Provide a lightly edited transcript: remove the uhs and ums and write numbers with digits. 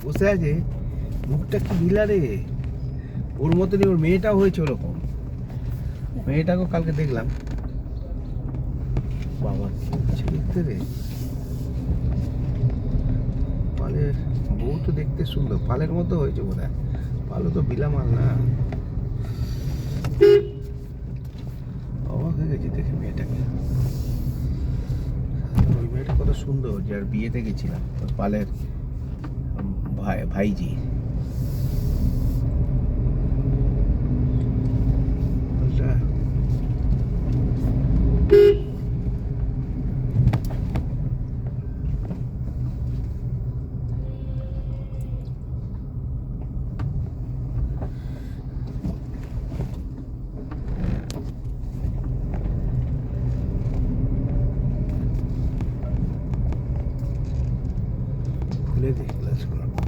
বসে আছে, মুখটা কি ঢিলা রে। ওর মতনই ওর মেয়েটাও হয়েছে ওরকম। মেয়েটাকেও কালকে দেখলাম। বাবা কি হচ্ছে দেখতে রে। পালের বউ তো দেখতে সুন্দর, পালের মতো হয়েছে বোধ হয়। পালও তো বিলামাল না। অবাক হয়ে গেছি দেখে মেয়েটাকে। ওই মেয়েটা কত সুন্দর, যার বিয়েতে গেছিলাম, ওই পালের ভাইজি। খুলে দিই গ্লাসগুলো।